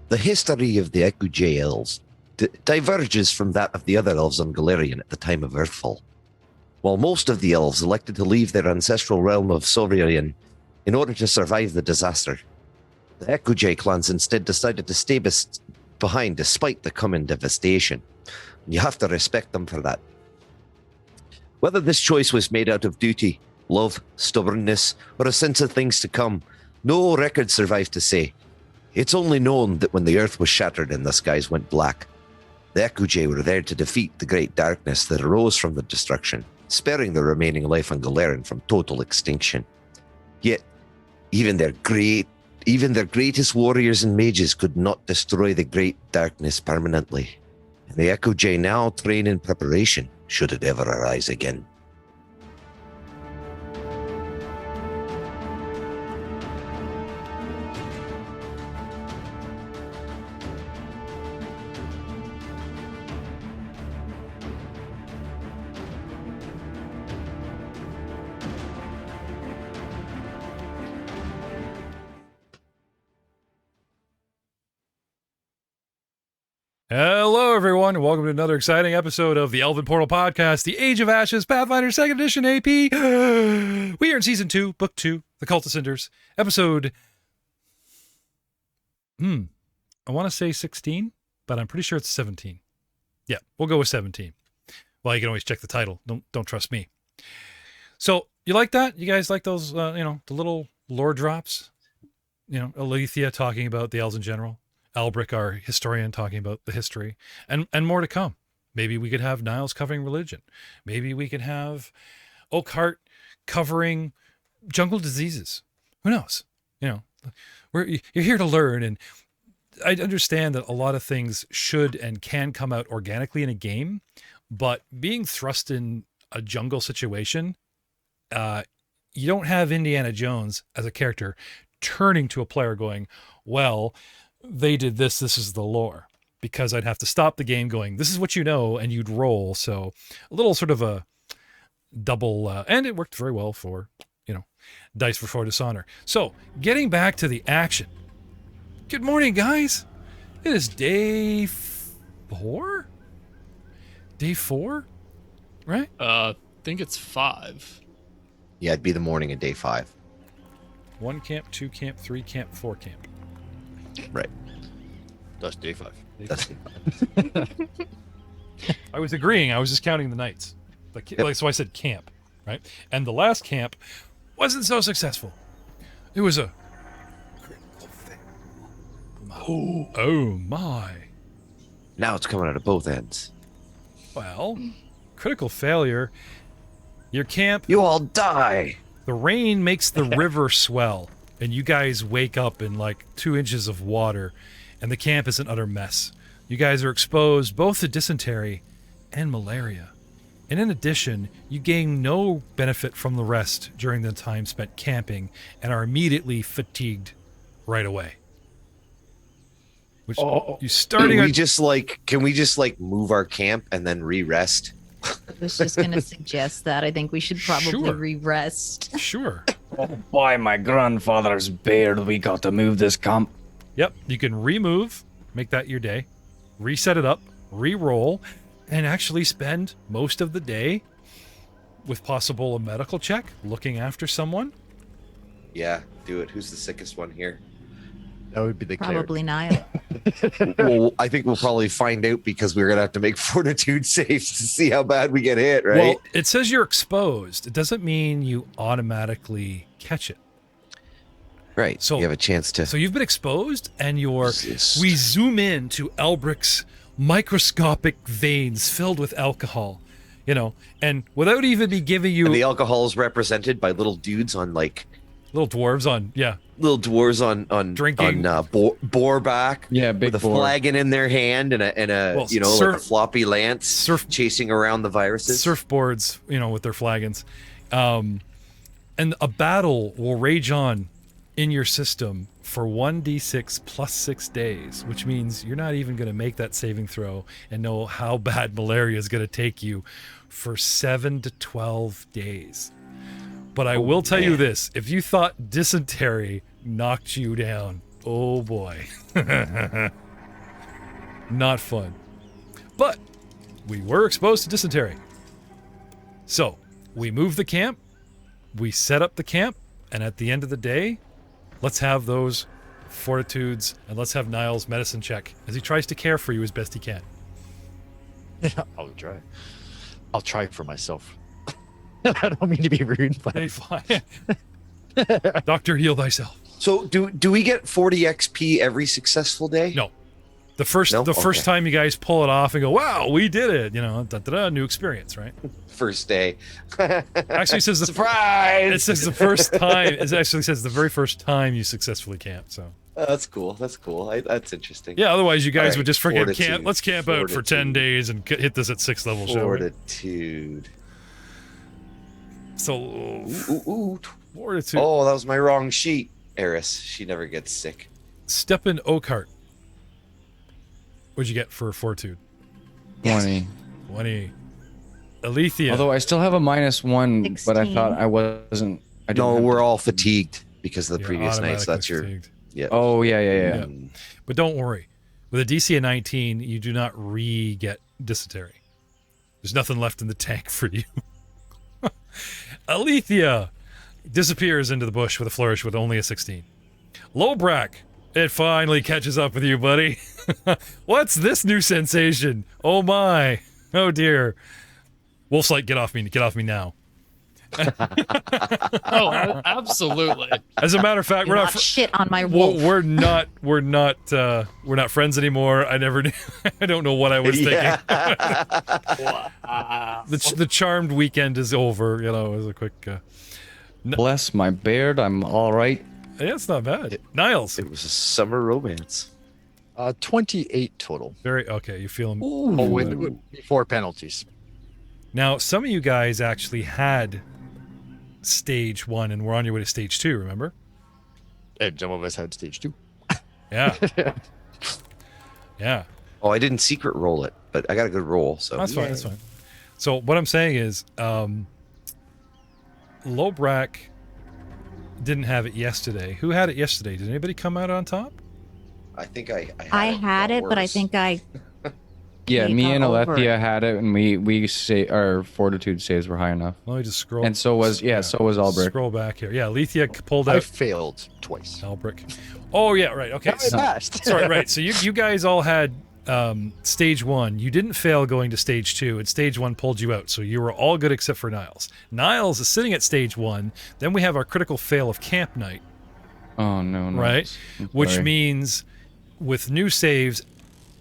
The history of the Ekuj elves diverges from that of the other elves on Galarian at the time of Earthfall. While most of the elves elected to leave their ancestral realm of Soverian in order to survive the disaster, the Ekuj clans instead decided to stay behind despite the coming devastation. You have to respect them for that. Whether this choice was made out of duty, love, stubbornness, or a sense of things to come, no record survived to say. It's only known that when the earth was shattered and the skies went black, the Ekuj were there to defeat the great darkness that arose from the destruction, sparing the remaining life on Galarian from total extinction. Yet, even their greatest warriors and mages could not destroy the great darkness permanently. And the Ekuj now train in preparation, should it ever arise again. Hello, everyone, and welcome to another exciting episode of the Elven Portal Podcast, the Age of Ashes, Pathfinder 2nd Edition AP. We are in Season 2, Book 2, The Cult of Cinders, episode... I want to say 16, but I'm pretty sure it's 17. Yeah, we'll go with 17. Well, you can always check the title. Don't trust me. So, you like that? You guys like those, the little lore drops? Alethea talking about the elves in general. Albric, our historian, talking about the history, and more to come. Maybe we could have Niles covering religion. Maybe we could have Oakhart covering jungle diseases. Who knows? You're here to learn, and I understand that a lot of things should and can come out organically in a game, but being thrust in a jungle situation, you don't have Indiana Jones as a character turning to a player going, well, they did this is the lore, because I'd have to stop the game going, this is what you know, and you'd roll. So a little sort of a double, and it worked very well for, Dice for Dishonor. So getting back to the action. Good morning, guys. It is day 4? Day 4? Right? I think it's 5. Yeah, it'd be the morning of day 5. 1 camp, 2 camp, 3 camp, 4 camp. Right. That's day 5. That's I was agreeing. I was just counting the nights. So I said camp, right? And the last camp wasn't so successful. It was a critical fail. Oh my. Now it's coming out of both ends. Well, critical failure. Your camp... You all die! The rain makes the river swell, and you guys wake up in like 2 inches of water, and the camp is an utter mess. You guys are exposed both to dysentery and malaria. And in addition, you gain no benefit from the rest during the time spent camping and are immediately fatigued right away. Which you starting... Can we just move our camp and then re-rest? I was just going to suggest that. I think we should probably re-rest. Sure. Oh, by my grandfather's beard, we got to move this camp. Yep, you can remove, make that your day, reset it up, re-roll, and actually spend most of the day with possible a medical check, looking after someone. Yeah, do it. Who's the sickest one here? That would be the Probably Niall. Well, I think we'll probably find out because we're going to have to make fortitude saves to see how bad we get hit, right? Well, it says you're exposed. It doesn't mean you automatically catch it. Right. So you have a chance to... So you've been exposed, and we zoom in to Albric's microscopic veins filled with alcohol, and without even be giving you... And the alcohol is represented by little dudes on little dwarves on, little dwarves on drinking boar back, big with a flagon in their hand and a like a floppy lance, chasing around the viruses, surfboards, with their flagons, and a battle will rage on in your system for 1d6 plus 6 days, which means you're not even going to make that saving throw and know how bad malaria is going to take you for 7 to 12 days. But I will tell you this, if you thought dysentery knocked you down, Oh boy. Not fun. But we were exposed to dysentery. So we moved the camp, we set up the camp, and at the end of the day, let's have those fortitudes and let's have Niles' medicine check as he tries to care for you as best he can. I'll try. I'll try for myself. I don't mean to be rude, but Hey, fine. Doctor, heal thyself. So do we get 40 XP every successally day? No. The first Okay. time you guys pull it off and go, wow, we did it, you know, new experience, right? First day. Actually, it says Surprise! It says the first time. It actually says the very first time you successfully camp. So That's cool. That's cool. That's interesting. yeah. Otherwise, you guys All right, would just forget fortitude, camp. Let's camp out for 10 fortitude. days and hit this at 6th level, shall we? Fortitude. So Ooh. fortitude. Oh, that was my wrong sheet. Eris, she never gets sick. Stepin Oakheart. What'd you get for fortitude? 20. 20. Alethea. Although I still have a -1, but I 16. thought I wasn't. I didn't No, have we're to- all fatigued because of the You're previous night. So automatically that's your. fatigued. Yeah. Oh, yeah. Yeah. But don't worry. With a DC of 19, you do not re-get dysentery. There's nothing left in the tank for you. Alethea disappears into the bush with a flourish with only a 16. Lobrak, it finally catches up with you, buddy. What's this new sensation? Oh my. Oh dear. Wolfsight, get off me now. Oh, absolutely. As a matter of fact, Do we're not not shit on my Well, wolf. we're not friends anymore. I never knew. I don't know what I was thinking. The charmed weekend is over. You know, it was a quick. Bless my beard. I'm all right. Yeah, it's not bad. Niles, It was a summer romance. 28 total. very okay. You feel Oh, before penalties. now. Some of you guys actually had stage 1 and we're on your way to stage 2. Remember? And some of us had stage 2. Yeah. Yeah. Oh, I didn't secret roll it, but I got a good roll. So That's fine. That's fine. So what I'm saying is, Lobrak didn't have it yesterday. Who had it yesterday? Did anybody come out on top? I think I I had it, but I worse. think I. Yeah, He me got and over Alethea it. had it, and we say our fortitude saves were high enough. Let me just scroll. And so was Albric. Scroll back here. Yeah, Alethea pulled I out failed twice. Albric. Oh yeah, right. Okay. I passed. Sorry, right. So you guys all had stage 1. You didn't fail going to stage 2, and stage 1 pulled you out. So you were all good except for Niles. Niles is sitting at stage 1. Then we have our critical fail of camp night, Oh no, no. right? I'm Which sorry. means with new saves,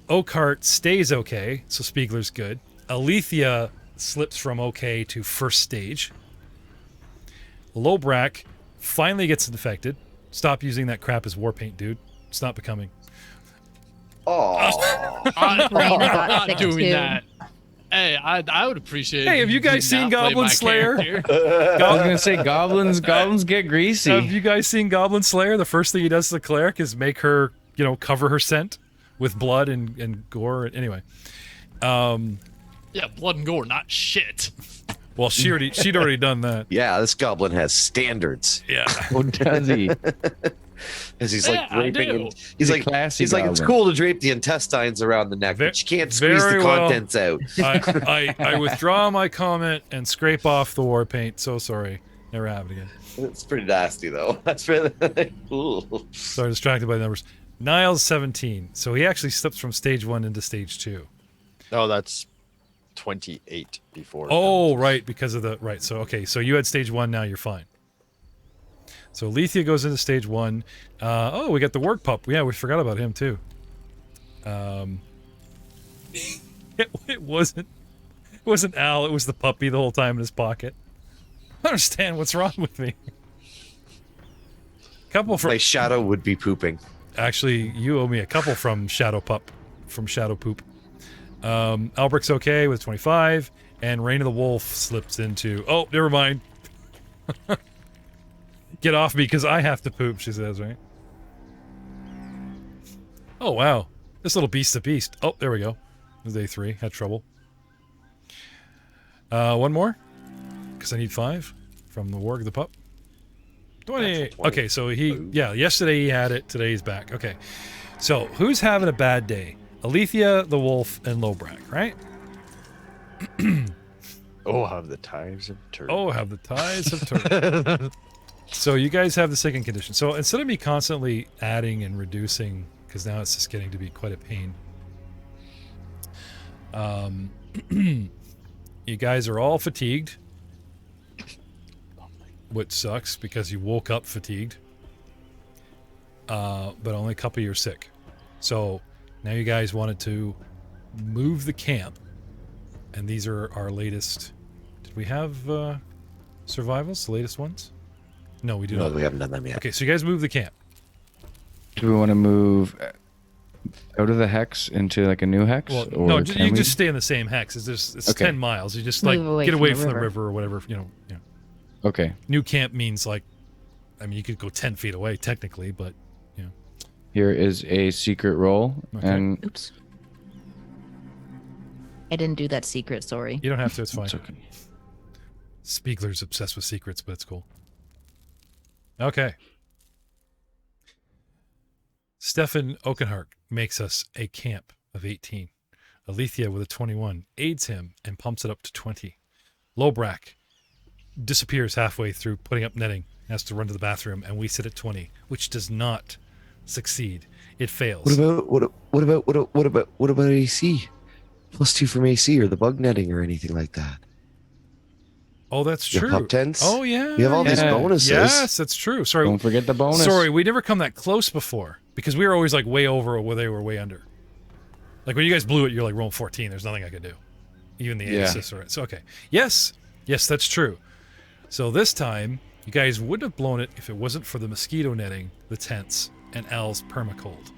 Oakheart stays okay, so Spiegler's good. Alethea slips from okay to first stage. Lobrak finally gets infected. Stop using that crap as war paint, dude. It's not becoming. Oh, I'm Lena got not sick doing too. that. Hey, I would appreciate. Hey, have if you guys did seen not play Goblin my Slayer? character. I was gonna say goblins get greasy. Have you guys seen Goblin Slayer? The first thing he does to the cleric is make her, cover her scent with blood and gore. Anyway, Yeah, blood and gore, not shit. well, she'd already done that. yeah, this goblin has standards. Yeah. Oh, does he? As he's Yeah, like I draping, do. he's He's a like, classy it's goblin. cool to drape the intestines around the neck, but you can't squeeze Very the well. contents out. I withdraw my comment and scrape off the war paint. So sorry. Never have it again. It's pretty nasty though. That's really. Ooh. Sorry, distracted by the numbers. Niles 17. So he actually slips from stage 1 into stage 2. No, that's 28 before. Oh, right, because of the right. So okay, so you had stage 1. Now you're fine. So Alethea goes into stage 1. Oh, we got the work pup. Yeah, we forgot about him too. It wasn't Al. It was the puppy the whole time in his pocket. I don't understand what's wrong with me. Couple from My shadow would be pooping. actually, you owe me a couple from Shadow Pup, from Shadow Poop. Albric's okay with 25, and Rain of the Wolf slips into. Oh, never mind. Get off me, because I have to poop, she says, right? Oh, wow. This little beast's a beast. Oh, there we go. Day 3. Had trouble. One more? Because I need 5 from the Warg the Pup. 20. Okay, so yesterday he had it. Today he's back. Okay. So who's having a bad day? Alethea, the wolf, and Lobrak, right? Oh, how the tides have turned. Oh, how the tides have turned. So you guys have the second condition. So instead of me constantly adding and reducing, because now it's just getting to be quite a pain. You guys are all fatigued, which sucks because you woke up fatigued. But only a couple of you are sick. So now you guys wanted to move the camp, and these are our latest. Did we have survivals? The latest ones? No, we do not. We haven't done them yet. Okay, so you guys move the camp. Do we want to move out of the hex into like a new hex? Well, or no, can you we? just stay in the same hex. It's Okay. 10 miles. You just Move like away get from away the from the river. river or whatever. You know. Okay. New camp means like, I mean, you could go 10 feet away technically, but Here is a secret roll, Okay. and Oops. I didn't do that secret, sorry. you don't have to. It's fine. it's okay. Spiegler's obsessed with secrets, but it's cool. Okay. Stefan Oakenhart makes us a camp of 18. Alethea with a 21 aids him and pumps it up to 20. Lobrak disappears halfway through putting up netting, has to run to the bathroom, and we sit at 20, which does not succeed. It fails. What about AC? +2 from AC or the bug netting or anything like that. Oh, that's Your true. pop tens? Oh, yeah. You have all these Yeah. bonuses. Yes, that's true. Sorry. Don't forget the bonus. Sorry, we never come that close before because we were always like way over or where they were way under. Like when you guys blew it, you're like rolling 14. There's nothing I could do. Even the 8 Yeah. assists are it. So, okay. Yes, that's true. So this time, you guys wouldn't have blown it if it wasn't for the mosquito netting, the tents, and Al's permacold.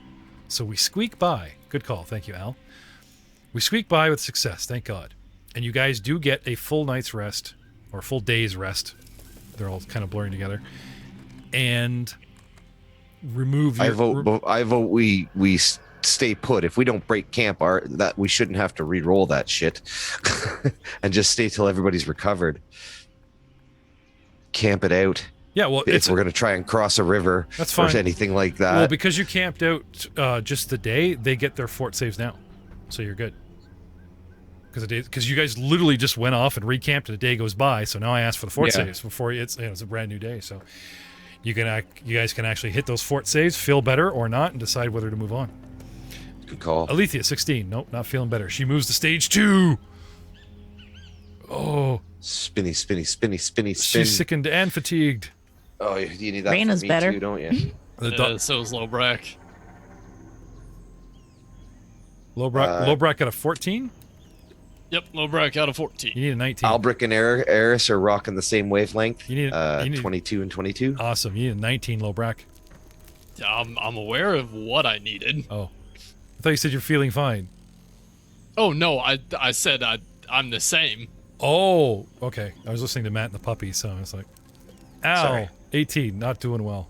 So we squeak by. Good call. Thank you, Al. We squeak by with success. Thank God. And you guys do get a full night's rest or full day's rest. They're all kind of blurring together. And remove I vote we stay put. If we don't break camp, that we shouldn't have to re-roll that shit and just stay till everybody's recovered. Camp it out. Yeah, well, If we're going to try and cross a river That's or fine. anything like that. well, because you camped out just the day, they get their fort saves now. So you're good. Because you guys literally just went off and recamped and a day goes by. So now I ask for the fort Yeah. saves before it's a brand new day. So you guys can actually hit those fort saves, feel better or not, and decide whether to move on. Good call. Alethea, 16. Nope, not feeling better. She moves to stage 2. Oh, Spinny, spin. she's sickened and fatigued. Oh, you need that Raina's for me better. too, don't you? So is Lobrak. Lobrak got a 14. Yep, Lobrak out of 14. You need a 19. Albric and Eris are rocking the same wavelength. You need 22 and 22. Awesome. You need a 19, Lobrak. I'm aware of what I needed. Oh, I thought you said you're feeling fine. Oh no, I said I'm the same. Oh, okay. I was listening to Matt and the puppy, so I was like, ow, Sorry. 18, not doing well.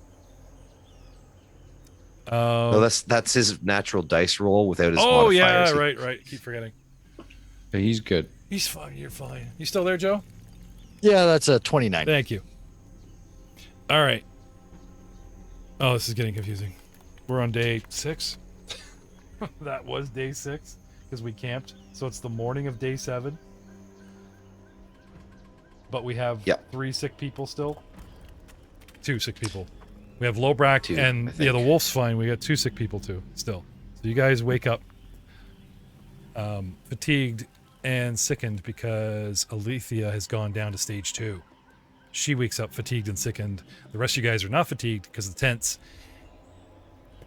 No, that's his natural dice roll without his Oh, yeah, modifiers. right. Keep forgetting. Okay, he's good. He's fine. You're fine. You still there, Joe? Yeah, that's a 29. Thank you. All right. Oh, this is getting confusing. We're on day 6. That was day 6 because we camped. So it's the morning of day 7. But we have Yep. 3 sick people still. 2 sick people. We have Lobrak 2, and I think. the wolf's fine. We got 2 sick people too still. So you guys wake up fatigued and sickened because Alethea has gone down to stage 2. She wakes up fatigued and sickened. The rest of you guys are not fatigued because of the tents.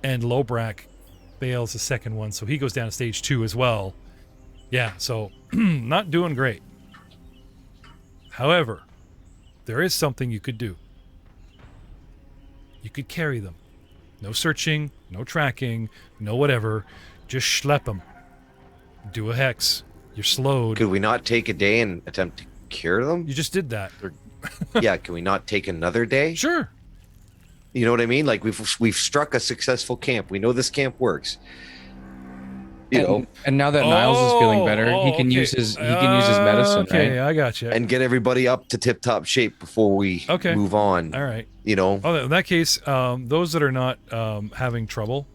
And Lobrak fails the second one, so he goes down to stage 2 as well. Yeah, so not doing great. However, there is something you could do. You could carry them. No searching, no tracking, no whatever. Just schlep them. Do a hex. You're slowed. Could we not take a day and attempt to cure them? You just did that. Yeah, can we not take another day? Sure. You know what I mean? Like we've struck a successful camp. We know this camp works. you know, And now that Niles is feeling better, he can okay. use his medicine, Okay, right? I got you. and get everybody up to tip-top shape before we Okay. move on. All right. You know, Oh, in that case, those that are not having trouble,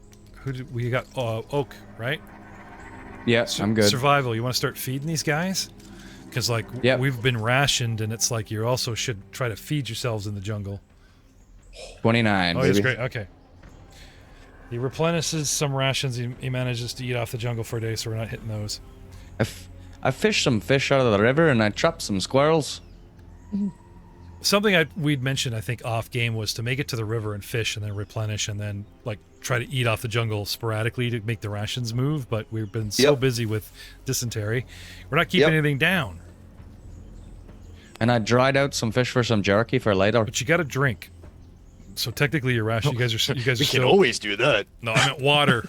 we got? Oak, right? Yeah, I'm good. Survival. You want to start feeding these guys? Because like Yep. we've been rationed, and it's like you also should try to feed yourselves in the jungle. 29. Oh, that's baby. great. Okay. He replenishes some rations. He manages to eat off the jungle for a day, so we're not hitting those. I fished some fish out of the river and I trapped some squirrels. Something we'd mentioned, I think, off game was to make it to the river and fish, and then replenish, and then like try to eat off the jungle sporadically to make the rations move. But we've been so busy with dysentery, we're not keeping anything down. And I dried out some fish for some jerky for later. But you got to drink. So technically, your ration. You guys are. You guys are. We can so, always do that. No, I meant water.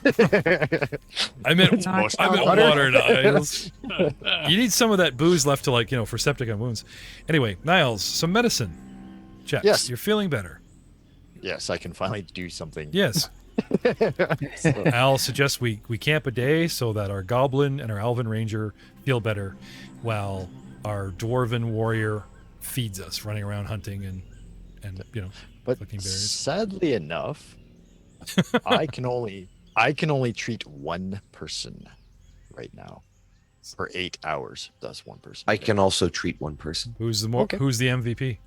I meant water, Niles. You need some of that booze left to, like, for septic on wounds. Anyway, Niles, some medicine. Checks. Yes. You're feeling better. Yes, I can finally do something. Yes. Al suggests we camp a day so that our goblin and our elven ranger feel better, while our dwarven warrior feeds us, running around hunting and But collecting berries. sadly enough, I can only treat one person right now for 8 hours. That's one person. I can also treat one person. Who's the Who's the MVP?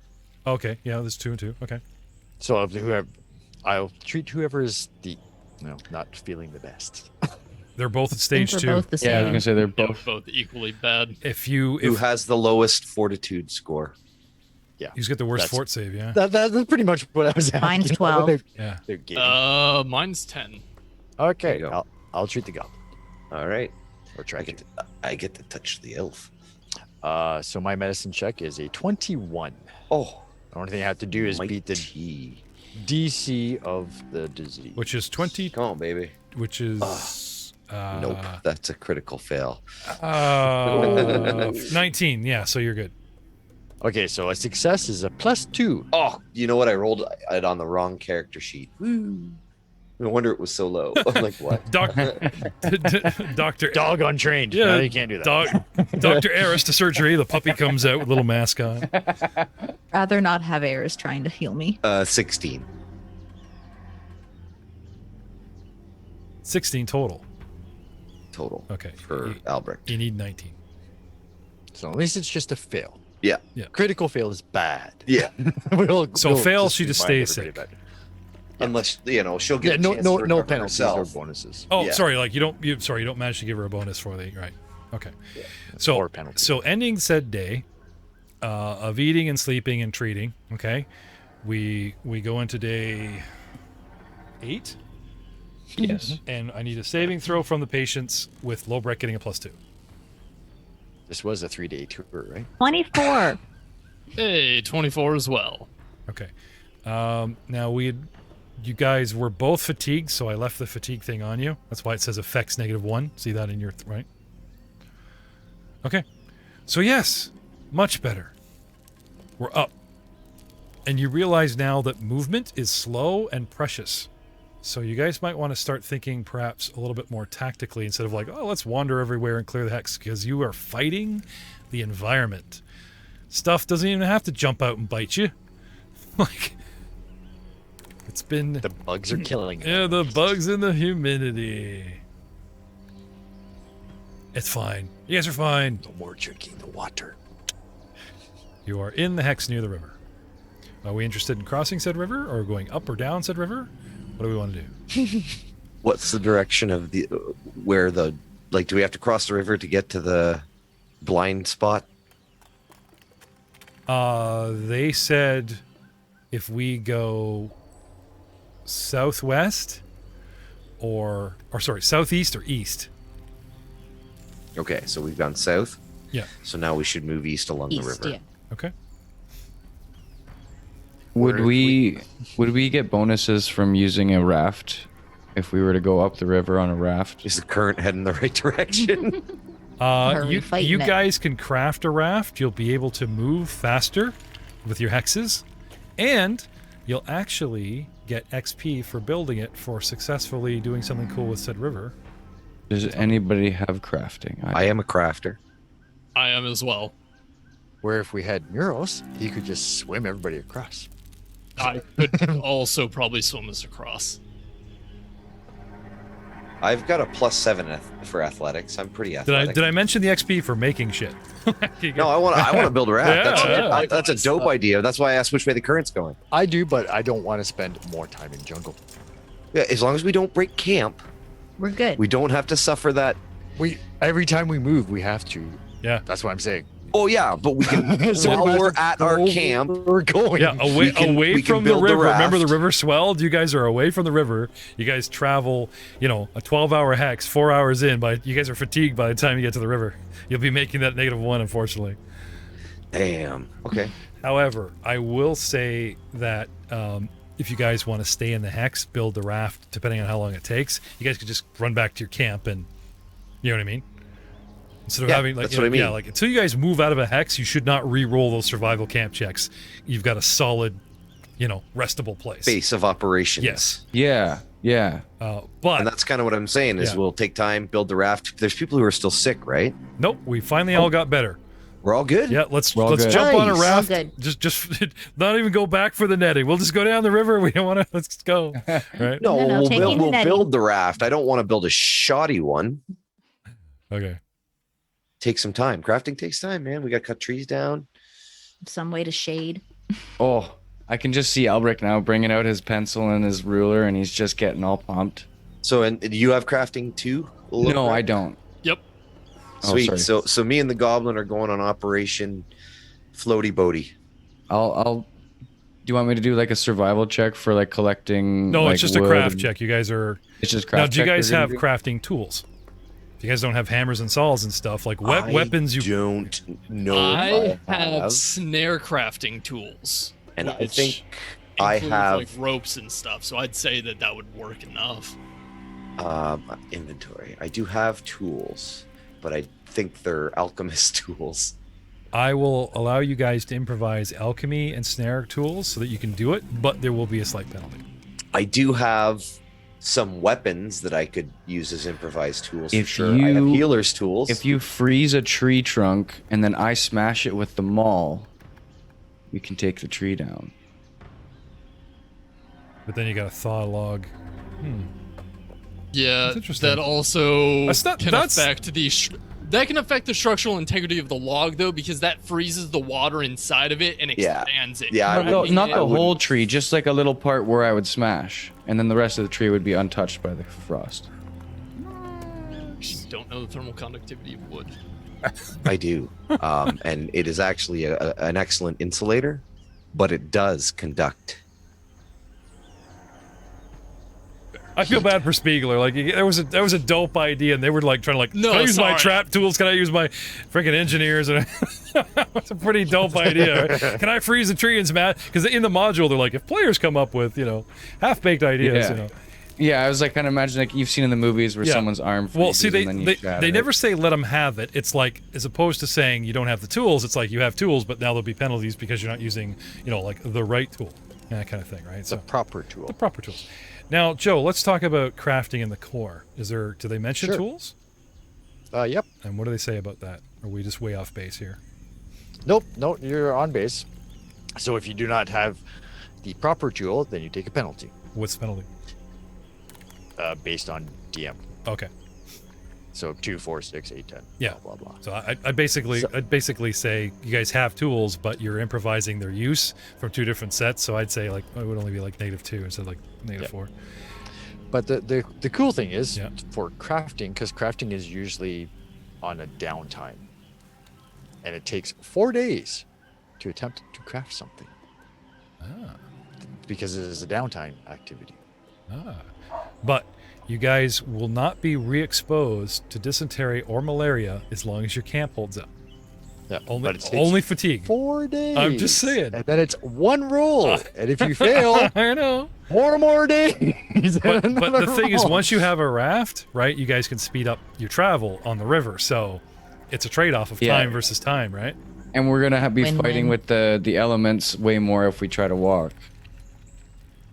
Okay, yeah, there's 2 and 2. Okay. So of I'll treat whoever is not feeling the best. They're both at I think stage we're 2. both the Yeah, I was same. gonna say they're Yeah, both. both equally bad. Who has the lowest fortitude score? Yeah, He's got the worst That's- fort save, yeah. that's pretty much what I was asking. Mine's 12. Yeah. They're getting. Mine's 10. Okay, There you go. I'll treat the goblin All right. or try to. I get to touch the elf. So my medicine check is a 21. Oh, The only thing I have to do is beat the mighty. DC of the disease. Which is 20, Come on, baby. which is Nope, that's a critical fail. 19. Yeah, so you're good. Okay, so a success is a +2. Oh, you know what? I rolled it on the wrong character sheet. Woo. No wonder it was so low. I'm like, what? Doctor Dog untrained. Yeah, No, you can't do that. Dr. Eris to surgery. The puppy comes out with a little mask on. Rather not have Eris trying to heal me. 16. 16 total. Total. Okay. For Albrecht. You need 19. So at least it's just a fail. Yeah. Critical fail is bad. Yeah. So fail, she just remind stays everybody sick. about it. Unless, she'll Yeah, get a no, chance no, to no recover penalties or herself. bonuses. Oh, Yeah. sorry. Like you don't manage to give her a bonus for the right. Okay. So Or penalties. so ending said day of eating and sleeping and treating. Okay, we go into day 8. Yes. And I need a saving throw from the patients with Lobrecht getting a +2. This was a 3-day tour, right? 24. Hey, 24 as well. Okay. Now you guys were both fatigued, so I left the fatigue thing on you. That's why it says effects -1. See that in your right? Okay. So yes, much better. We're up. And you realize now that movement is slow and precious. So you guys might want to start thinking perhaps a little bit more tactically instead of like, oh, let's wander everywhere and clear the hex, because you are fighting the environment. Stuff doesn't even have to jump out and bite you. Like, it's been... The bugs are killing it. Yeah, the bugs and the humidity. It's fine. You guys are fine. No more drinking the water. You are in the hex near the river. Are we interested in crossing said river or going up or down said river? What do we want to do? What's the direction of do we have to cross the river to get to the blind spot? They said if we go southwest or southeast or east. Okay, so we've gone south. Yeah. So now we should move east along the East, river. yeah. Okay. Would we get bonuses from using a raft if we were to go up the river on a raft? Is the current heading the right direction? Are we fighting you it? guys can craft a raft. You'll be able to move faster with your hexes, and you'll actually get XP for building it for successfully doing something cool with said river. Does anybody have crafting? I am a crafter. I am as well. Where if we had Muros, he could just swim everybody across. I could also probably swim us across. I've got a +7 for athletics. I'm pretty athletic. Did I mention the XP for making shit? No, I want to build a raft. Yeah, That's a dope idea. That's why I asked which way the current's going. I do, but I don't want to spend more time in jungle. Yeah, as long as we don't break camp, We're good. we don't have to suffer that. Every time we move, we have to. Yeah. That's what I'm saying. Oh yeah, but we can while we're at our camp. We're going. Yeah, away we can from the build the river. Remember the raft. river swelled? You guys are away from the river. You guys travel, a 12-hour hex, 4 hours in, but you guys are fatigued by the time you get to the river. You'll be making that -1, unfortunately. Damn. Okay. However, I will say that if you guys want to stay in the hex, build the raft, depending on how long it takes, you guys could just run back to your camp and, you know what I mean? Instead of having that's what I mean. Yeah, like until you guys move out of a hex, you should not re-roll those survival camp checks. You've got a solid, restable place. Base of operations. Yes. Yeah. But And that's kind of what I'm saying is we'll take time, build the raft. There's people who are still sick, right? nope, we finally all got better. We're all good. Yeah, let's We're all good. jump on a Nice. raft. All good. Just not even go back for the netting. We'll just go down the river. We don't want to. Let's go. Right? No, No, taking the we'll netting. build the raft. I don't want to build a shoddy one. Okay. Take some time. Crafting takes time, man. We got to cut trees down. Some way to shade. Oh, I can just see Albrecht now bringing out his pencil and his ruler, and he's just getting all pumped. So, and do you have crafting too? No, I don't. Yep. Oh, Sweet. sorry. So me and the goblin are going on Operation Floaty Boaty. I'll. Do you want me to do like a survival check for like collecting? No, like, it's just a wood craft and- check. You guys are It's just craft. now. Do you check guys we're gonna have do? crafting tools? If you guys don't have hammers and saws and stuff like I weapons, you don't know. I if have snare crafting tools. and I which think I include, have like ropes and stuff. So I'd say that would work enough. inventory. I do have tools, but I think they're alchemist tools. I will allow you guys to improvise alchemy and snare tools so that you can do it, but there will be a slight penalty. I do have some weapons that I could use as improvised tools for If sure. I have you- healer's tools. If you freeze a tree trunk and then I smash it with the maul, we can take the tree down. But then you got to thaw a log. Yeah, That's interesting. that also That's not- can that's- affect the that can affect the structural integrity of the log though, because that freezes the water inside of it and Yeah. expands it. Yeah, I No, wouldn't- not I the whole wouldn't- tree, just like a little part where I would smash, and then the rest of the tree would be untouched by the frost. You don't know the thermal conductivity of wood. I do. And it is actually an excellent insulator, but it does conduct. I feel bad for Spiegler. Like that was a dope idea, and they were like trying to like, No, can I use my sorry. trap tools? Can I use my freaking engineers? And that's a pretty dope idea. Right? Can I freeze a tree and smash? Because in the module, they're like, if players come up with half-baked ideas, Yeah. Yeah, I was like kind of imagining like you've seen in the movies where Yeah. someone's arm freezes Well, see, and then you shatter they it. never say let them have it. It's like, as opposed to saying you don't have the tools, it's like you have tools, but now there'll be penalties because you're not using, like the right tool, that kind of thing, right? The proper tool. the proper tools. Now, Joe, let's talk about crafting in the core. Do they mention Sure. tools? Yep. And what do they say about that? Are we just way off base here? Nope. No, you're on base. So if you do not have the proper tool, then you take a penalty What's the penalty? based on DM. Okay. So 2, 4, 6, 8, 10. Yeah. Blah blah. blah. So I'd basically say you guys have tools, but you're improvising their use from two different sets. So I'd say like it would only be like -2 instead of like -4. But the cool thing is Yeah. for crafting, because crafting is usually on a downtime, and it takes 4 days to attempt to craft something because it is a downtime activity. But you guys will not be re-exposed to dysentery or malaria as long as your camp holds up. Yeah, Only, but it takes only fatigue. 4 days. I'm just saying. And then it's one roll, and if you fail, I know. 4 more days. But Another the thing is, roll. once you have a raft, right, you guys can speed up your travel on the river. So it's a trade-off of Yeah. time versus time, right? And we're gonna be Win-win. fighting with the elements way more if we try to walk.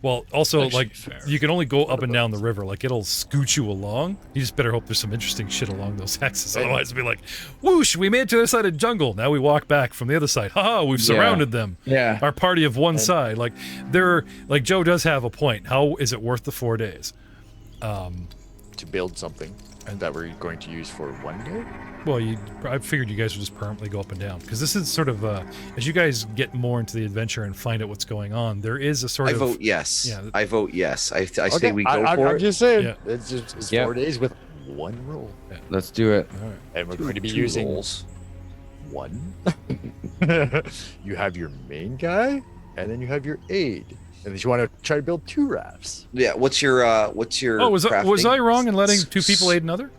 Well, also, Actually, like, fair. you can only go up and down the river. Like, it'll scoot you along. You just better hope there's some interesting shit along those axes. Otherwise, it'll be like, whoosh, we made it to the other side of the jungle. Now we walk back from the other side. Haha, we've surrounded them. Yeah. Our party of one side. Like, like, Joe does have a point. How is it worth the 4 days? To build something that we're going to use for 1 day. Well, I figured you guys would just permanently go up and down. Because this is sort of, as you guys get more into the adventure and find out what's going on, there is a sort I of... vote yes. Yeah. I vote yes. I say we go I'm for it. just saying. Yeah. It's Yeah. 4 days with one roll. Let's do it. All right. And we're going to be Two using rolls. one. You have your main guy, and then you have your aid. And then you want to try to build 2 rafts. Yeah. What's your? Oh, was crafting? I wrong in letting 2 people aid another?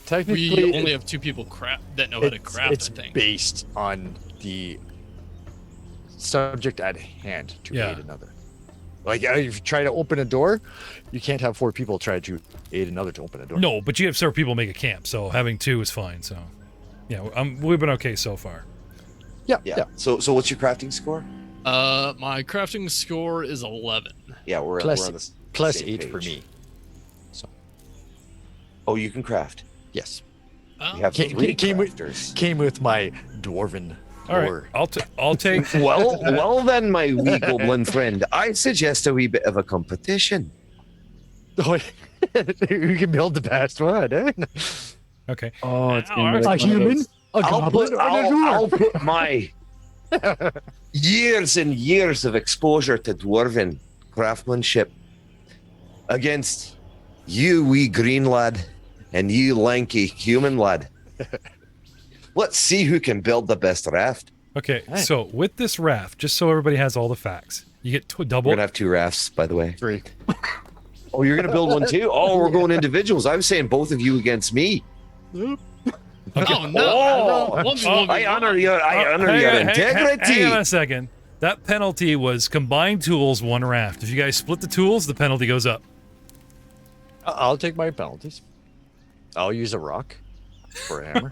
Technically, We only have 2 people that know how to craft, it's I think. based on the subject at hand to Yeah. aid another. Like, if you try to open a door, you can't have 4 people try to aid another to open a door. No, but you have several people make a camp, so having 2 is fine. So, yeah, we've been okay so far. Yeah. Yeah. So what's your crafting score? My crafting score is 11. Yeah, we're Plus- on the Plus same 8 for page. me. Oh, you can craft. Yes. We have Came- 3 came with- crafters. Came with my dwarven All right, lore. I'll take. Well then, my wee goblin friend, I suggest a wee bit of a competition. Oh, you can build the best one, eh? Okay. Oh, it's Ow, gonna be A like one of human, those- a goblin, and a I'll dwarf. put my years and years of exposure to dwarven craftsmanship against you wee green lad and you lanky human lad. Let's see who can build the best raft. Okay. So with this raft, just so everybody has all the facts, you get double. We're gonna have 2 rafts, by the way. 3. Oh, you're gonna build one too? Oh, we're going individuals. I was saying both of you against me. Oh, no. Oh, 1v1v1. I honor your integrity. Hang on a second. That penalty was combined tools, 1 raft. If you guys split the tools, the penalty goes up. I'll take my penalties. I'll use a rock for a hammer.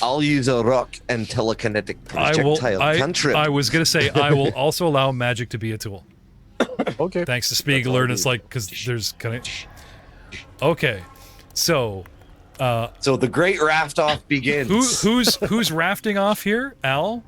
I'll use a rock and telekinetic projectile cantrip. I was gonna say I will also allow magic to be a tool. Okay. Thanks to Spiegler, and it's like because there's kind of. Okay, so So the great raft off begins. who's rafting off here? Al,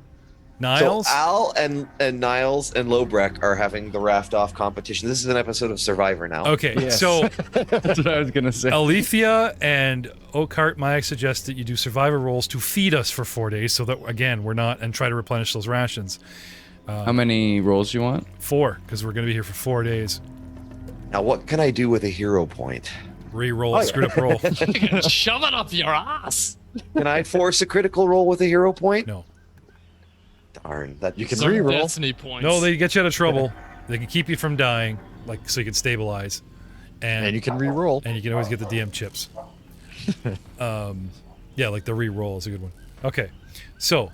Niles. So Al and Niles and Lobrecht are having the raft off competition. This is an episode of Survivor now. Okay, Yes. so That's what I was gonna say. Alethea and Oakart might suggest that you do survivor rolls to feed us for 4 days, so that again we're not and try to replenish those rations. How many rolls you want? 4, because we're going to be here for 4 days. Now what can I do with a hero point? Re-roll, screwed up roll. Shove it up your ass. Can I force a critical roll with a hero point? No, Darn, that You can Some re-roll. destiny points. no, they get you out of trouble. They can keep you from dying, like so you can stabilize, And you can re-roll. and you can always get the DM chips. Yeah, like the re-roll is a good one. Okay, so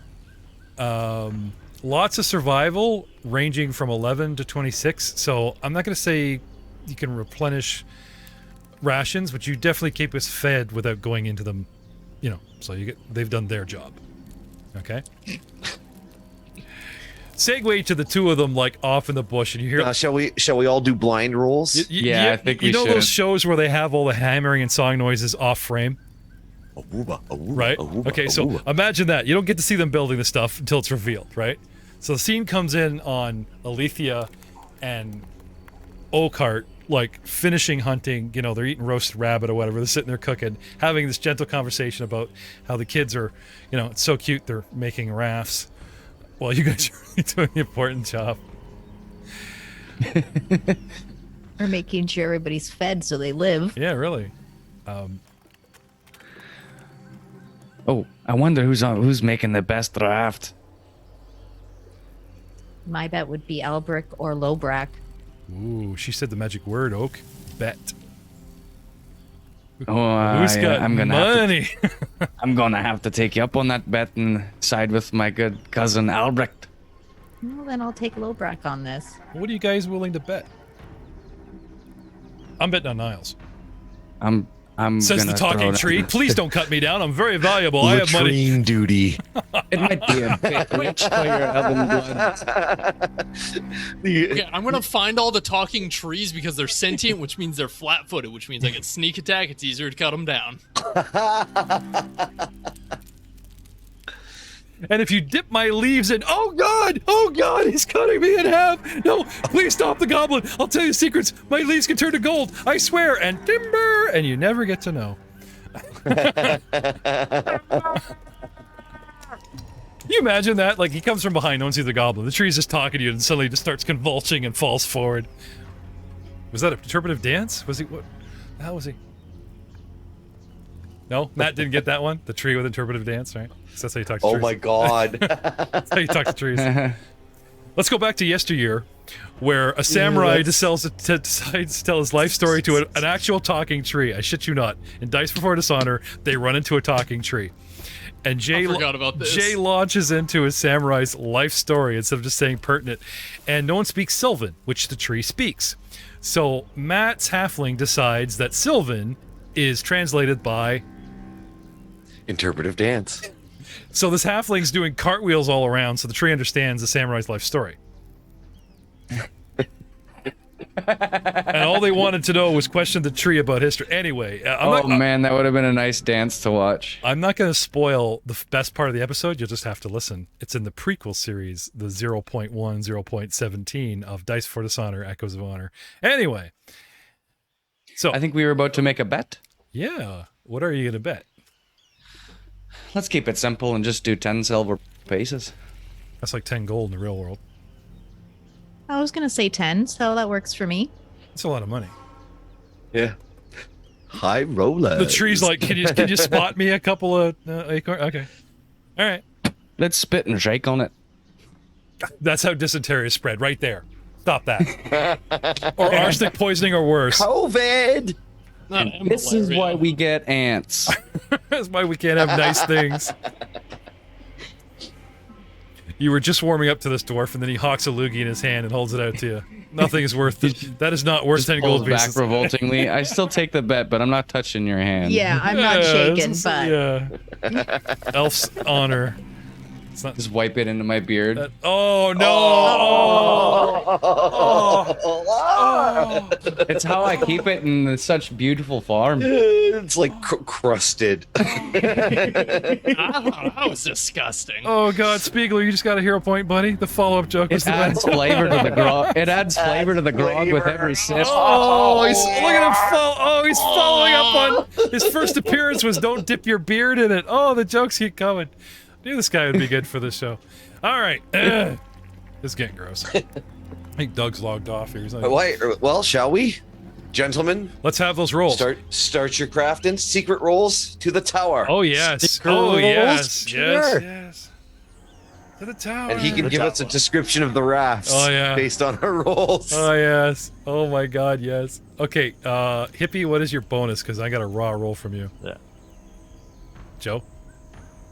lots of survival ranging from 11 to 26. So I'm not going to say you can replenish rations, but you definitely keep us fed without going into them. You know, so they've done their job. Okay. Segue to the 2 of them like off in the bush, and you hear. Shall we all do blind rolls? Yeah, I think you we know should. those shows where they have all the hammering and sawing noises off frame, right? Okay, so imagine that. You don't get to see them building the stuff until it's revealed, right? So the scene comes in on Alethea and Oakart, like finishing hunting. You know, they're eating roasted rabbit or whatever. They're sitting there cooking, having this gentle conversation about how the kids are, you know, it's so cute. They're making rafts. Well, you guys are really doing the important job. We're making sure everybody's fed so they live. Yeah, really. Oh, I wonder who's making the best raft. My bet would be Albrick or Lobrak. Ooh, she said the magic word, Oak. Bet. Oh, Who's got I'm gonna money? I'm gonna have to take you up on that bet and side with my good cousin Albrecht. Well, then I'll take Lobrak on this. What are you guys willing to bet? I'm betting on Niles. I'm I'm Says the gonna throw talking down- tree. Please don't cut me down. I'm very valuable. I have money. Latrine duty. It might be a bit rich for your elven blood. Okay, I'm gonna find all the talking trees because they're sentient, which means they're flat-footed, which means I can sneak attack. It's easier to cut them down. And if you dip my leaves in, oh God, he's cutting me in half. No, please stop the goblin. I'll tell you secrets. My leaves can turn to gold. I swear. And timber. And you never get to know. Can you imagine that? Like, he comes from behind, no one sees the goblin. The tree's just talking to you and suddenly just starts convulsing and falls forward. Was that an interpretive dance? Was he, what the hell was he? No? Matt didn't get that one? The tree with interpretive dance, right? 'Cause that's how you talk to trees. Oh my god. That's how you talk to trees. Let's go back to yesteryear, where a samurai decides to tell his life story to an actual talking tree. I shit you not. In Dice Before Dishonor, they run into a talking tree. And Jay, I forgot about this. Jay launches into his samurai's life story instead of just saying pertinent. And no one speaks Sylvan, which the tree speaks. So Matt's halfling decides that Sylvan is translated by... Interpretive dance. So this halfling's doing cartwheels all around, so the tree understands the samurai's life story. And all they wanted to know was question the tree about history. Anyway, Man, that would have been a nice dance to watch. I'm not going to spoil the best part of the episode. You'll just have to listen. It's in the prequel series, the 0.1, 0.17 of Dice for Dishonor, Echoes of Honor. Anyway. So I think we were about to make a bet. yeah. What are you going to bet? Let's keep it simple and just do 10 silver pieces. That's like 10 gold in the real world. I was gonna say 10, so that works for me. That's a lot of money. Yeah. High roller. The tree's like, can you spot me a couple of acorn? Okay. All right. Let's spit and shake on it. That's how dysentery is spread, right there. Stop that. Or arsenic poisoning or worse. COVID. This is why we get ants. That's why we can't have nice things. You were just warming up to this dwarf, and then he hawks a loogie in his hand and holds it out to you. Nothing is worth it. That is not worth 10 Pulls gold back pieces. revoltingly. I still take the bet, but I'm not touching your hand. Yeah, I'm not shaken, it's- but yeah. Elf's honor. It's not. Just wipe it into my beard. Oh no! Oh. It's how I keep it in such beautiful form. It's like crusted. That was disgusting. Oh god, Spiegler, you just got a hero point, buddy. The follow-up joke was It the adds best. flavor to the grog. It adds flavor to the grog with every sip. Oh, he's look at him he's following up on his first appearance was don't dip your beard in it. Oh, the jokes keep coming. I knew this guy would be good for this show. All right. This is getting gross. I think Doug's logged off here. He's like, Well, shall we? Gentlemen, let's have those rolls. start your crafting. Secret rolls to the tower. Oh, yes. Secret Oh, rolls? yes. Sure. Yes, yes. To the tower. And he can give us a description of the rafts based on our rolls. Oh, yes. Oh, my God, yes. Okay, Hippie, what is your bonus? Because I got a raw roll from you. Yeah. Joe?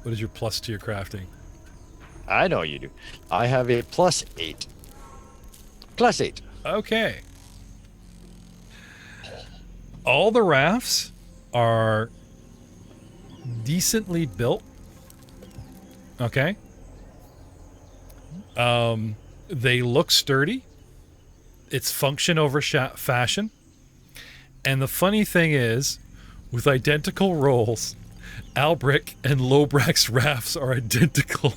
What is your plus to your crafting? I know you do. I have a +8. +8. Okay. All the rafts are decently built. Okay. They look sturdy. It's function over fashion. And the funny thing is, with identical rolls, Albric and Lobrack's rafts are identical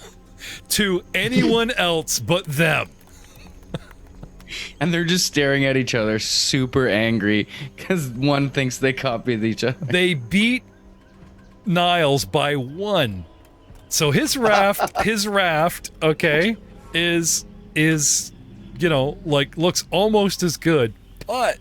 to anyone else but them. And they're just staring at each other, super angry, because one thinks they copied each other. They beat Niles by 1. So his raft, okay, is you know, like looks almost as good, but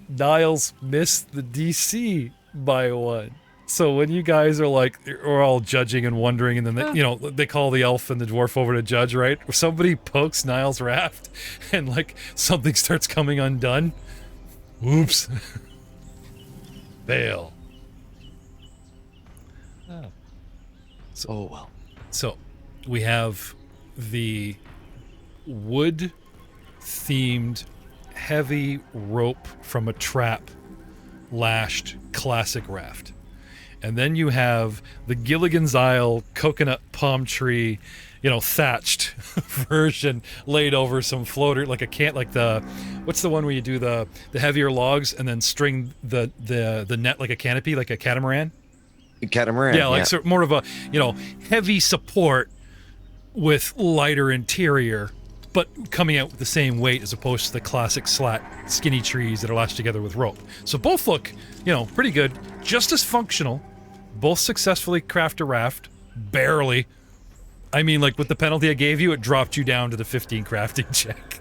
Niles missed the DC by 1. So when you guys are like, we're all judging and wondering, and then they, you know, they call the elf and the dwarf over to judge, right? If somebody pokes Niles' raft and like something starts coming undone, oops, fail. Oh well. So we have the wood-themed heavy rope from a trap lashed classic raft. And then you have the Gilligan's Isle coconut palm tree, thatched version laid over some floater, like what's the one where you do the heavier logs and then string the net like a canopy, like a catamaran? Catamaran. Yeah, sort more of a, heavy support with lighter interior, but coming out with the same weight as opposed to the classic slat skinny trees that are lashed together with rope. So both look, pretty good, just as functional. Both successfully craft a raft, barely. I mean, like with the penalty I gave you, it dropped you down to the 15 crafting check.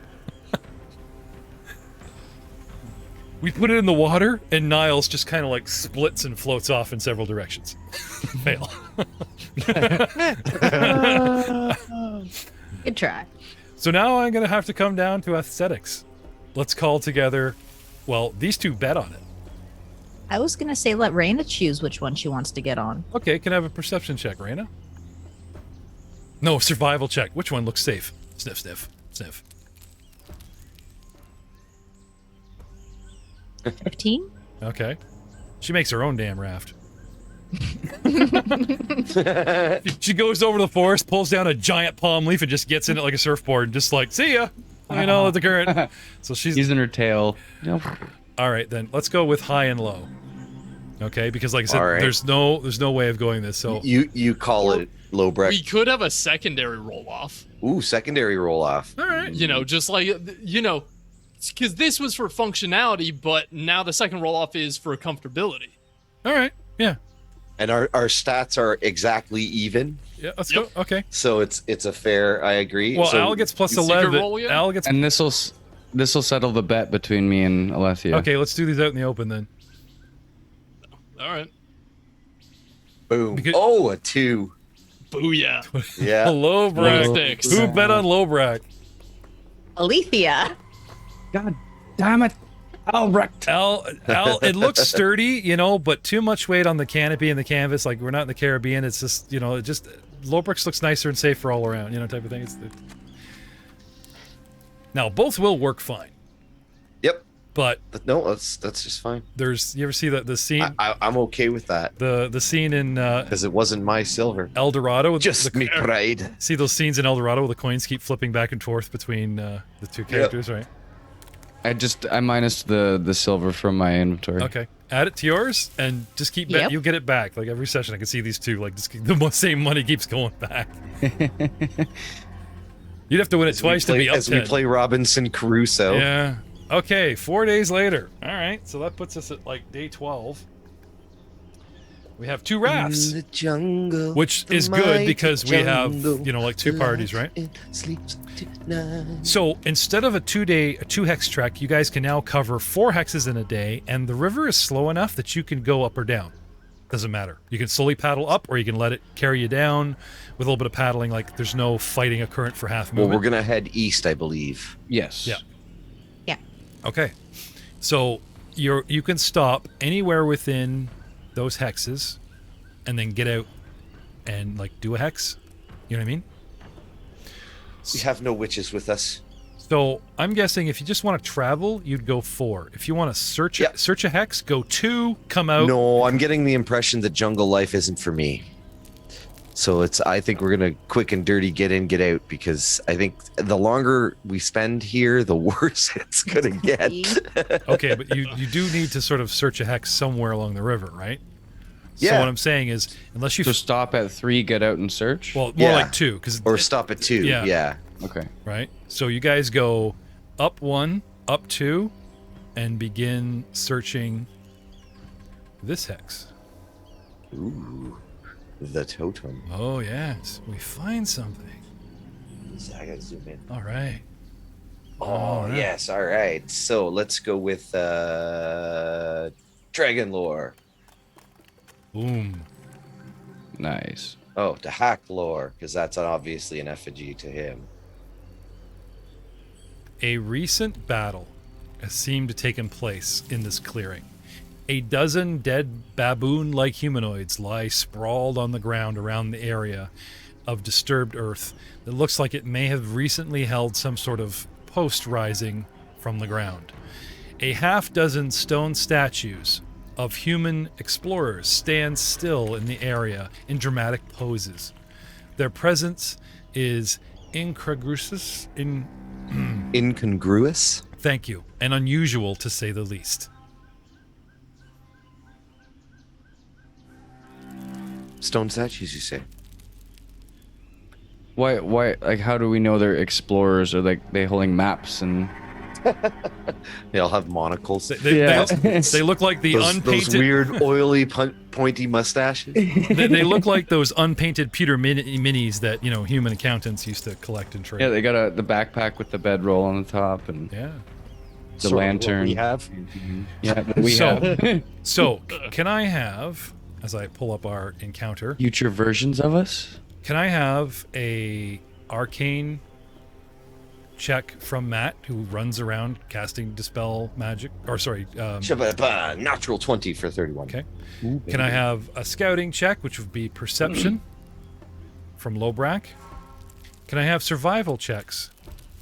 We put it in the water, and Niles just kind of like splits and floats off in several directions. Fail. Good try. So now I'm going to have to come down to aesthetics. Let's call together, well, these two bet on it. I was going to say let Raina choose which one she wants to get on. Okay, can I have a perception check, Raina? No, survival check. Which one looks safe? Sniff, sniff, sniff. 15? Okay. She makes her own damn raft. She goes over to the forest, pulls down a giant palm leaf, and just gets in it like a surfboard, and just like, see ya! Let the current. So she's using her tail. All right, then let's go with high and low. Okay, because like I said, right. there's no way of going this. So You call it low break. We could have a secondary roll-off. Ooh, secondary roll off. all right. Just like, because this was for functionality, but now the second roll-off is for comfortability. All right. Yeah. And our stats are exactly even. Yeah. Let's Yep. go. Okay. So it's a fair, I agree. Well, so Al gets plus secret 11. roll again? Al gets. And this will settle the bet between me and Alethea. Okay, let's do these out in the open then. All right. boom. Because- Oh, a 2. Booyah. Yeah. Low brack. Sticks. Who bet on low brack? Alethea. God damn it. Albrecht. Al, it looks sturdy, but too much weight on the canopy and the canvas. Like we're not in the Caribbean. It's just, low bricks looks nicer and safer all around, type of thing. Now both will work fine, Yep. but No, that's just fine. you ever see the scene, I'm okay with that the scene in because it wasn't my silver. El Dorado? with Just the, me pride. see those scenes in El Dorado where the coins keep flipping back and forth between the two characters, right? I minus the silver from my inventory. Okay, add it to yours and just keep Yep. you get it back. Like every session, I can see these two. Like the same money keeps going back. You'd have to win it twice to be up As 10. we play Robinson Crusoe. Yeah. Okay, 4 days later. All right, so that puts us at like day 12. We have 2 rafts, In the jungle, which the is good mighty because we have, jungle, like 2 parties, right? it sleeps tonight. So instead of a 2 hex trek, you guys can now cover 4 hexes in a day, and the river is slow enough that you can go up or down. Doesn't matter. You can slowly paddle up, or you can let it carry you down with a little bit of paddling. Like there's no fighting a current for half Well, movement. we're gonna head east, I believe. Yes. Yeah. Yeah. Okay, so you can stop anywhere within those hexes, and then get out and like do a hex. You know what I mean? We have no witches with us. So I'm guessing if you just want to travel, you'd go 4. If you want to search Yep. search a hex, go 2. Come out. No, I'm getting the impression that jungle life isn't for me. So I think we're gonna quick and dirty get in, get out, because I think the longer we spend here, the worse it's gonna get. Okay, but you do need to sort of search a hex somewhere along the river, right? So Yeah. what I'm saying is, unless you So stop at 3, get out and search? well, more Yeah. like 2, because Or stop at 2. Yeah. Yeah. Okay. right? So you guys go up 1, up 2, and begin searching this hex. Ooh, the totem. Oh yes, we find something. I gotta zoom in. All right. Oh, right. yes. All right. So let's go with dragon lore. Boom. Nice. Oh, to hack lore, because that's obviously an effigy to him. A recent battle has seemed to taken place in this clearing. A dozen dead baboon-like humanoids lie sprawled on the ground around the area of disturbed earth that looks like it may have recently held some sort of post rising from the ground. A half dozen stone statues of human explorers stand still in the area in dramatic poses. Their presence is incongruous, Incongruous? thank you, and unusual to say the least. Stone statues, you say? Why, like, how do we know they're explorers? Or, like, they holding maps and... They all have monocles. They look like the Those unpainted. weird, oily, pointy mustaches. They look like those unpainted pewter minis that human accountants used to collect and trade. Yeah, they got the backpack with the bedroll on the top and Yeah. the Sort of what lantern. we have. Yeah, we have So, can I have, as I pull up our encounter, future versions of us. can I have a arcane check from Matt, who runs around casting dispel magic? Or sorry, Natural 20 for 31. okay. Can I have a scouting check, which would be perception from Lobrak? Can I have survival checks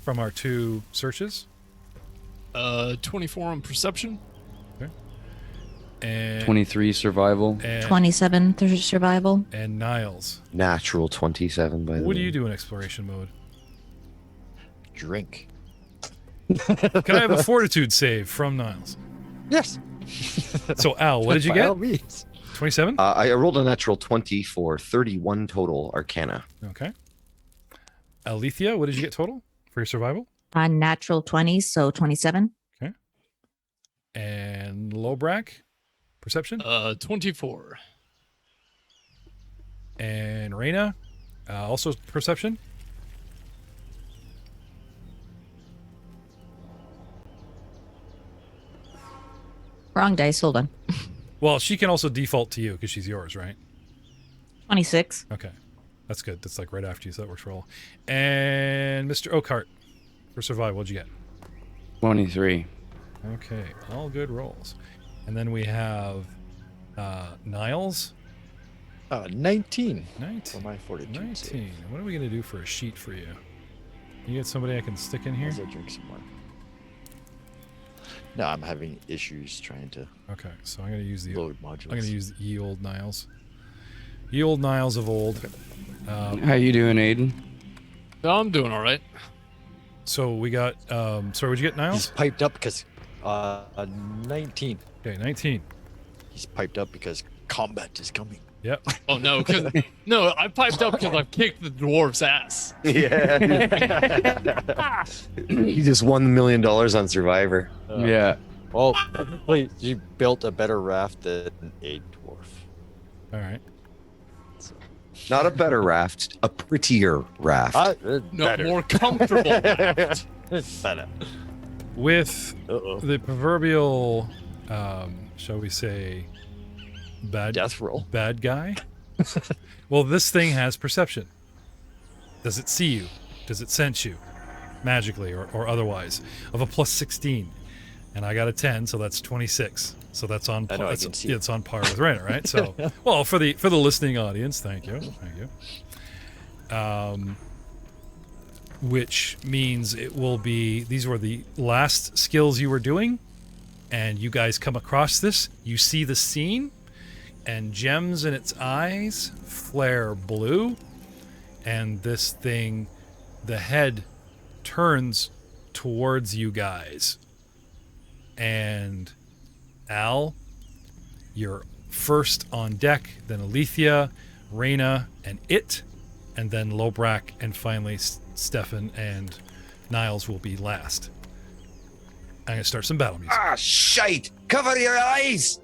from our two searches? 24 on perception. And 23 survival. and, 27 through survival. and Niles. Natural 27, by the way. What do you do in exploration mode? Drink. Can I have a fortitude save from Niles? Yes. So Al, what did you By all get? means. 27? I rolled a natural 20 for 31 total Arcana. Okay. Alethea, what did you get total for your survival? Natural 20, so 27. And Lobrak, perception? 24. And Reyna, also perception? Wrong dice. Hold on. Well, she can also default to you because she's yours, right? 26. Okay. That's good. That's like right after you, so that works for all. And Mr. Oakhart, for survival, what'd you get? 23. Okay, all good rolls. And then we have Niles. 19 for 19. my fortitude. 19. What are we going to do for a sheet for you? You get somebody I can stick in here? As I drink some more. No, I'm having issues trying to Okay, so I'm going to use the load modules. I'm going to use ye old Niles. Ye old Niles of old. How you doing, Aiden? No, I'm doing all right. So we got sorry, what'd you get, He's Niles? piped up because 19. Okay, 19. He's piped up because combat is coming. Yep. Oh no, no, I piped up because I've kicked the dwarf's ass. Yeah. He just won $1 million on Survivor. Yeah. Well, technically, you built a better raft than a dwarf. All right. Not a better raft, a prettier raft. No, better. more comfortable. Better. With Uh-oh. the proverbial shall we say bad Death roll. bad guy? Well, this thing has perception. Does it see you? Does it sense you? Magically or otherwise. Of a plus 16. And I got a 10, so that's 26. So that's on I know, I that's- can see it's on par with Rena, right? So well, for the listening audience, thank you. Which means it will be, these were the last skills you were doing, and you guys come across this, you see the scene, and gems in its eyes flare blue, and this thing, the head turns towards you guys. And Al, you're first on deck, then Alethea, Reyna, and It, and then Lobrak, and finally Stefan and Niles will be last. I'm going to start some battle music. Ah, shite! Cover your eyes!